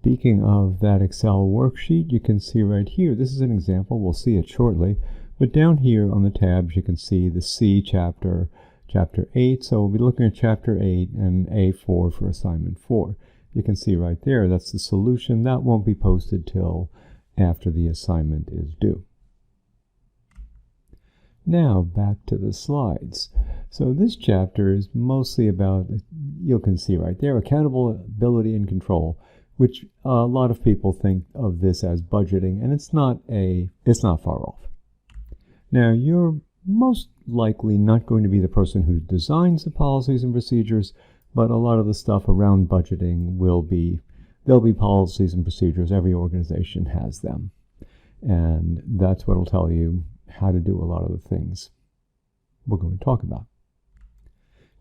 Speaking of that Excel worksheet, you can see right here, this is an example, we'll see it shortly, but down here on the tabs you can see the C chapter, chapter 8, so we'll be looking at chapter 8 and A4 for assignment 4. You can see right there, that's the solution. That won't be posted till after the assignment is due. Now back to the slides. So this chapter is mostly about, you can see right there, accountability and control, which a lot of people think of this as budgeting, and it's not far off. Now, you're most likely not going to be the person who designs the policies and procedures, but a lot of the stuff around budgeting there'll be policies and procedures. Every organization has them. And that's what will tell you how to do a lot of the things we're going to talk about.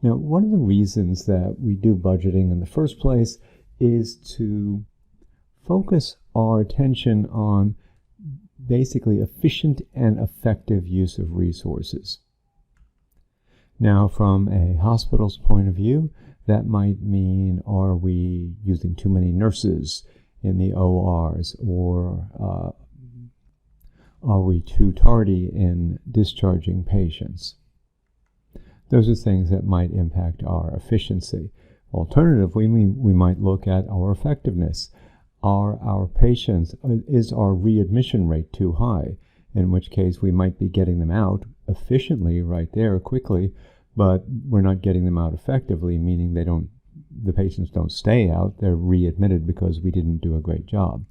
Now, one of the reasons that we do budgeting in the first place is to focus our attention on basically efficient and effective use of resources. Now, from a hospital's point of view, that might mean, are we using too many nurses in the ORs, or are we too tardy in discharging patients? Those are things that might impact our efficiency. Alternatively, we might look at our effectiveness. Are our patients, is our readmission rate too high? In which case we might be getting them out efficiently right there quickly, but we're not getting them out effectively, meaning the patients don't stay out, they're readmitted because we didn't do a great job.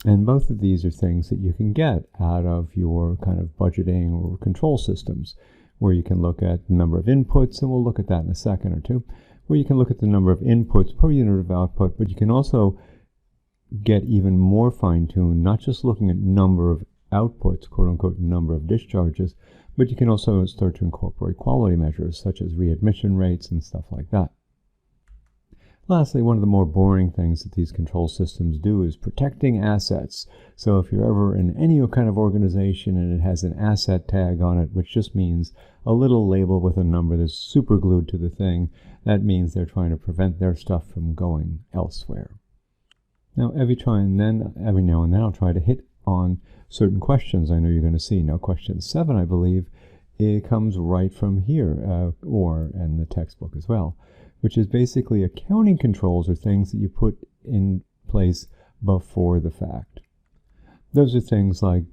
And both of these are things that you can get out of your kind of budgeting or control systems, where you can look at the number of inputs, and we'll look at that in a second or two, where you can look at the number of inputs per unit of output, but you can also get even more fine-tuned, not just looking at number of outputs, quote-unquote, number of discharges, but you can also start to incorporate quality measures, such as readmission rates and stuff like that. Lastly, one of the more boring things that these control systems do is protecting assets. So if you're ever in any kind of organization and it has an asset tag on it, which just means a little label with a number that's super glued to the thing, that means they're trying to prevent their stuff from going elsewhere. Now, every now and then I'll try to hit on certain questions I know you're going to see. Now, question 7, I believe, it comes right from here, and the textbook as well, which is basically accounting controls are things that you put in place before the fact. Those are things like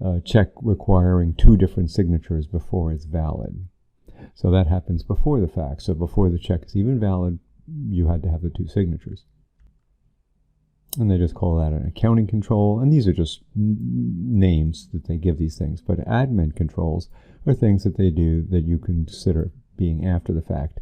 a check requiring 2 different signatures before it's valid. So that happens before the fact. So before the check is even valid, you had to have the 2 signatures. And they just call that an accounting control. And these are just names that they give these things. But admin controls are things that they do that you consider being after the fact.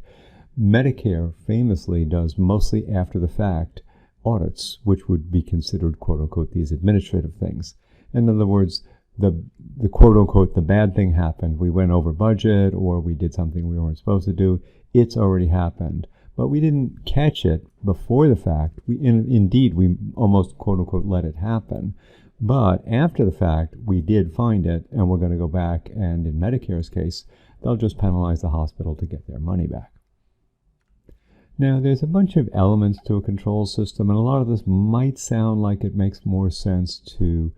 Medicare famously does mostly after the fact audits, which would be considered, quote unquote, these administrative things. In other words, the quote unquote, the bad thing happened. We went over budget, or we did something we weren't supposed to do. It's already happened. But we didn't catch it before the fact. Indeed, we almost, quote unquote, let it happen. But after the fact, we did find it, and we're going to go back, and in Medicare's case, they'll just penalize the hospital to get their money back. Now, there's a bunch of elements to a control system, and a lot of this might sound like it makes more sense to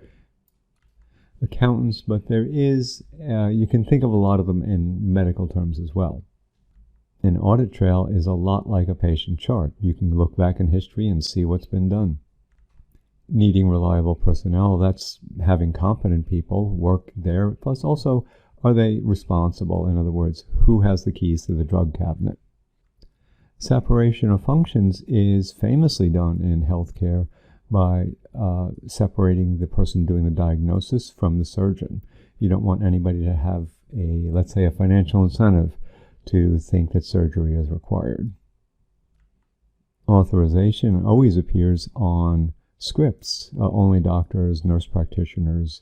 accountants, but there is, you can think of a lot of them in medical terms as well. An audit trail is a lot like a patient chart. You can look back in history and see what's been done. Needing reliable personnel, that's having competent people work there, plus also, are they responsible? In other words, who has the keys to the drug cabinet? Separation of functions is famously done in healthcare by separating the person doing the diagnosis from the surgeon. You don't want anybody to have let's say, a financial incentive to think that surgery is required. Authorization always appears on scripts. Only doctors, nurse practitioners,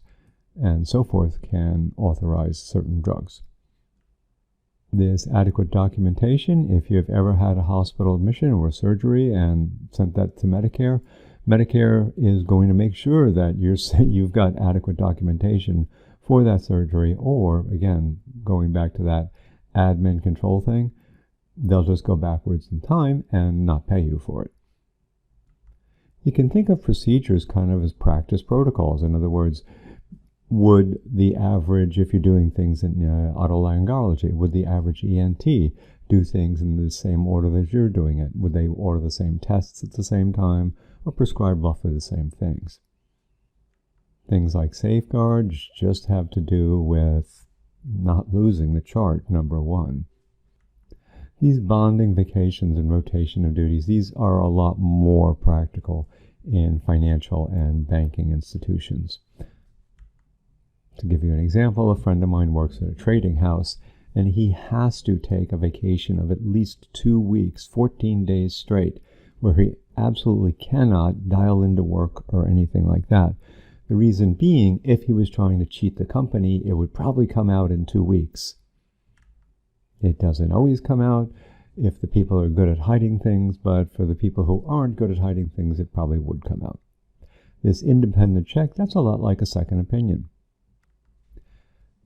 and so forth can authorize certain drugs. There's adequate documentation. If you've ever had a hospital admission or surgery and sent that to Medicare, Medicare is going to make sure that you've got adequate documentation for that surgery, or, again, going back to that admin control thing, they'll just go backwards in time and not pay you for it. You can think of procedures kind of as practice protocols. In other words, would the average, if you're doing things in otolaryngology, would the average ENT do things in the same order that you're doing it? Would they order the same tests at the same time or prescribe roughly the same things? Things like safeguards just have to do with not losing the chart, number one. These bonding, vacations, and rotation of duties, these are a lot more practical in financial and banking institutions. To give you an example, a friend of mine works at a trading house, and he has to take a vacation of at least 2 weeks, 14 days straight, where he absolutely cannot dial into work or anything like that. The reason being, if he was trying to cheat the company, it would probably come out in 2 weeks. It doesn't always come out if the people are good at hiding things, but for the people who aren't good at hiding things, it probably would come out. This independent check, that's a lot like a second opinion.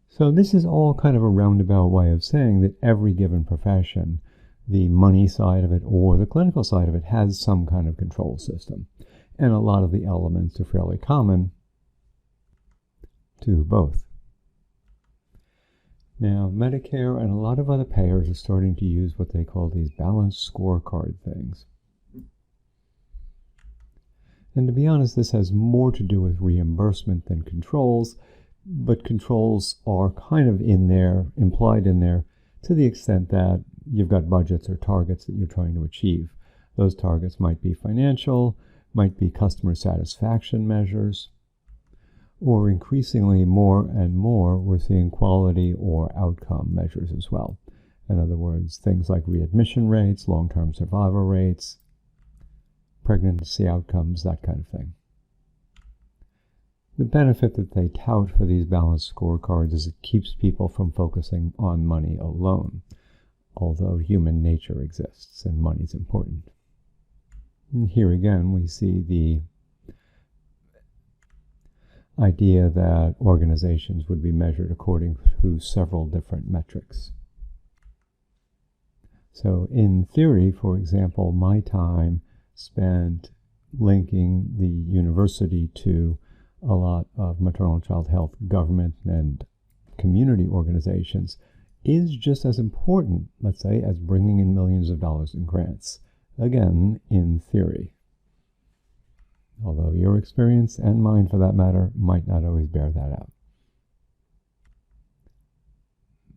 So this is all kind of a roundabout way of saying that every given profession, the money side of it or the clinical side of it, has some kind of control system. And a lot of the elements are fairly common to both. Now, Medicare and a lot of other payers are starting to use what they call these balanced scorecard things. And to be honest, this has more to do with reimbursement than controls, but controls are kind of in there, implied in there, to the extent that you've got budgets or targets that you're trying to achieve. Those targets might be financial, might be customer satisfaction measures, or increasingly more and more, we're seeing quality or outcome measures as well. In other words, things like readmission rates, long-term survival rates, pregnancy outcomes, that kind of thing. The benefit that they tout for these balanced scorecards is it keeps people from focusing on money alone, although human nature exists and money is important. And here again, we see the idea that organizations would be measured according to several different metrics. So in theory, for example, my time spent linking the university to a lot of maternal and child health government and community organizations is just as important, let's say, as bringing in millions of dollars in grants. Again, in theory. Although your experience, and mine for that matter, might not always bear that out.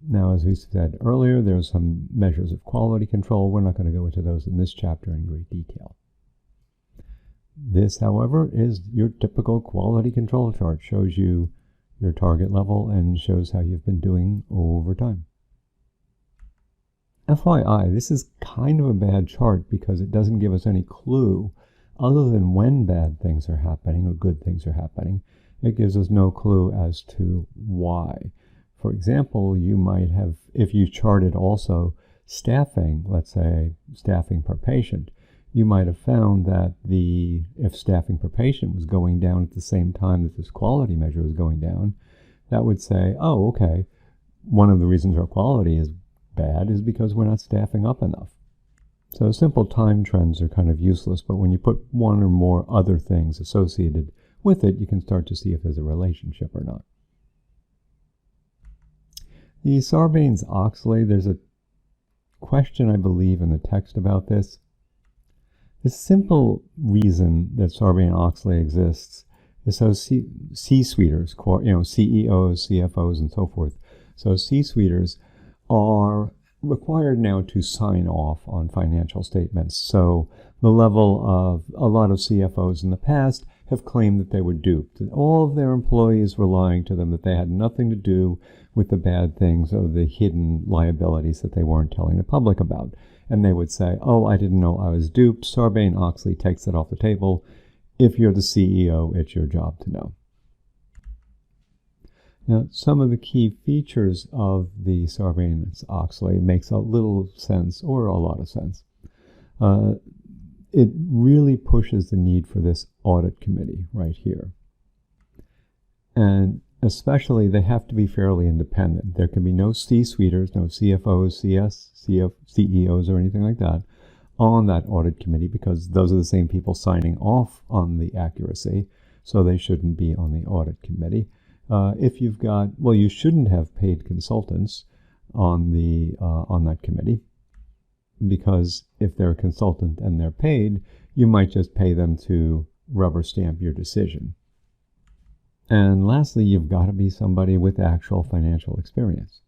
Now, as we said earlier, there are some measures of quality control. We're not going to go into those in this chapter in great detail. This, however, is your typical quality control chart. Shows you your target level and shows how you've been doing over time. FYI, this is kind of a bad chart because it doesn't give us any clue other than when bad things are happening or good things are happening. It gives us no clue as to why. For example, you might have, if you charted also staffing, let's say staffing per patient, you might have found that if staffing per patient was going down at the same time that this quality measure was going down, that would say, oh, okay, one of the reasons our quality is bad is because we're not staffing up enough. So simple time trends are kind of useless, but when you put one or more other things associated with it, you can start to see if there's a relationship or not. The Sarbanes-Oxley, there's a question, I believe, in the text about this. The simple reason that Sarbanes-Oxley exists is so C-suiters, CEOs, CFOs, and so forth. So C-suiters are required now to sign off on financial statements. So the level of a lot of CFOs in the past have claimed that they were duped, that all of their employees were lying to them, that they had nothing to do with the bad things or the hidden liabilities that they weren't telling the public about. And they would say, oh, I didn't know I was duped. Sarbanes-Oxley takes it off the table. If you're the CEO, it's your job to know. Now, some of the key features of the Sarbanes-Oxley makes a little sense, or a lot of sense. It really pushes the need for this audit committee right here. And especially, they have to be fairly independent. There can be no C-suiters, no CFOs, CEOs, or anything like that. on that audit committee because those are the same people signing off on the accuracy, so they shouldn't be on the audit committee. If you've got, well, you shouldn't have paid consultants on that committee, because if they're a consultant and they're paid, you might just pay them to rubber stamp your decision. And lastly, you've got to be somebody with actual financial experience.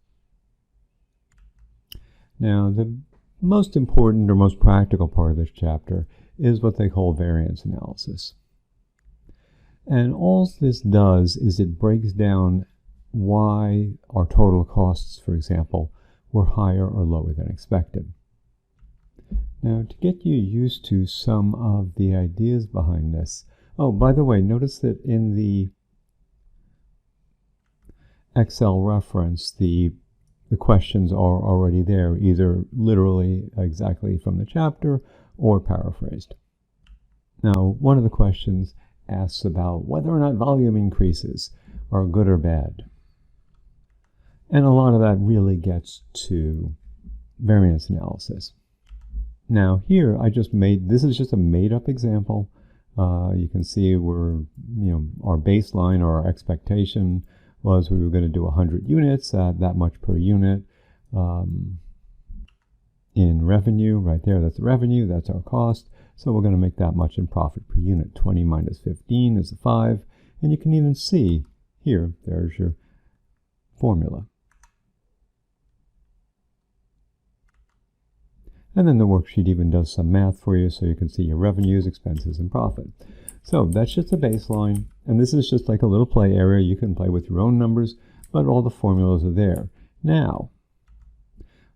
Now, the most important or most practical part of this chapter is what they call variance analysis. And all this does is it breaks down why our total costs, for example, were higher or lower than expected. Now, to get you used to some of the ideas behind this, oh, by the way, notice that in the Excel reference, the questions are already there, either literally exactly from the chapter or paraphrased. Now, one of the questions asks about whether or not volume increases are good or bad. And a lot of that really gets to variance analysis. Now here this is just a made-up example. You can see our baseline or our expectation was we were going to do 100 units at that much per unit in revenue. Right there, that's the revenue, that's our cost. So we're going to make that much in profit per unit. 20 minus 15 is a 5. And you can even see here, there's your formula. And then the worksheet even does some math for you so you can see your revenues, expenses, and profit. So that's just a baseline. And this is just like a little play area. You can play with your own numbers, but all the formulas are there. Now,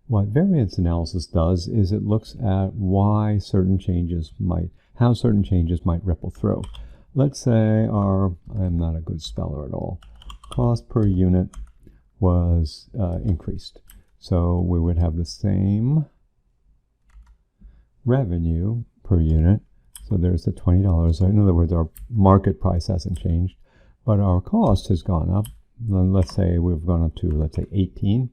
what variance analysis does is it looks at how certain changes might ripple through. Let's say I'm not a good speller at all, cost per unit was increased. So we would have the same revenue per unit. So there's the $20. In other words, our market price hasn't changed, but our cost has gone up. Let's say we've gone up to, let's say, 18.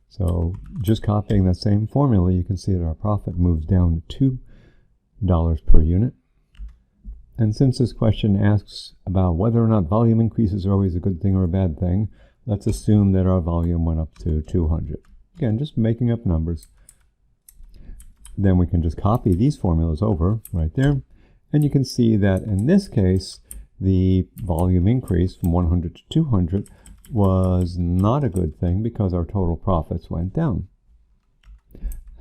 So just copying that same formula, you can see that our profit moves down to $2 per unit. And since this question asks about whether or not volume increases are always a good thing or a bad thing, let's assume that our volume went up to 200. Again, just making up numbers. Then we can just copy these formulas over right there. And you can see that in this case, the volume increase from 100 to 200 was not a good thing because our total profits went down.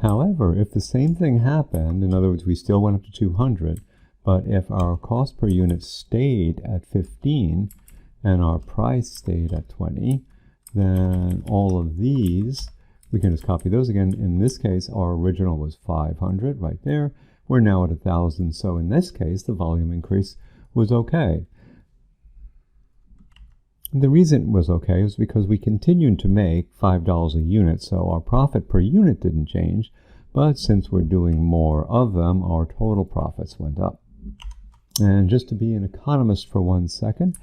However, if the same thing happened, in other words, we still went up to 200, but if our cost per unit stayed at 15 and our price stayed at 20, then all of these, we can just copy those again. In this case, our original was 500 right there. We're now at 1,000. So in this case, the volume increase was okay. The reason it was okay was because we continued to make $5 a unit. So our profit per unit didn't change. But since we're doing more of them, our total profits went up. And just to be an economist for 1 second,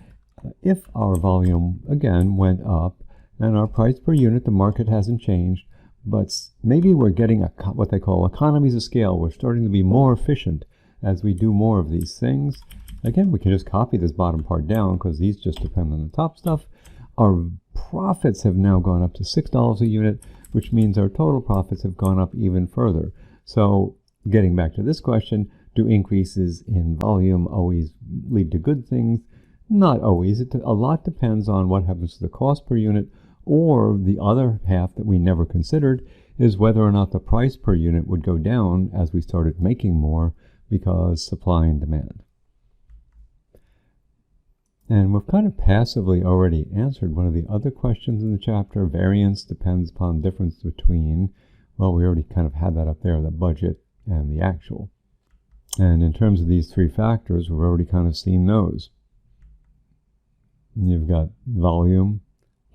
if our volume, again, went up, and our price per unit, the market hasn't changed, but maybe we're getting what they call economies of scale. We're starting to be more efficient as we do more of these things. Again, we can just copy this bottom part down because these just depend on the top stuff. Our profits have now gone up to $6 a unit, which means our total profits have gone up even further. So getting back to this question, do increases in volume always lead to good things? Not always. A lot depends on what happens to the cost per unit, or the other half that we never considered is whether or not the price per unit would go down as we started making more because supply and demand. And we've kind of passively already answered one of the other questions in the chapter. Variance depends upon difference between, well, we already kind of had that up there, the budget and the actual. And in terms of these three factors, we've already kind of seen those. You've got volume,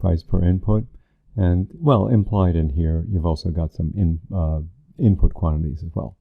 price per input, and, well, implied in here, you've also got some input quantities as well.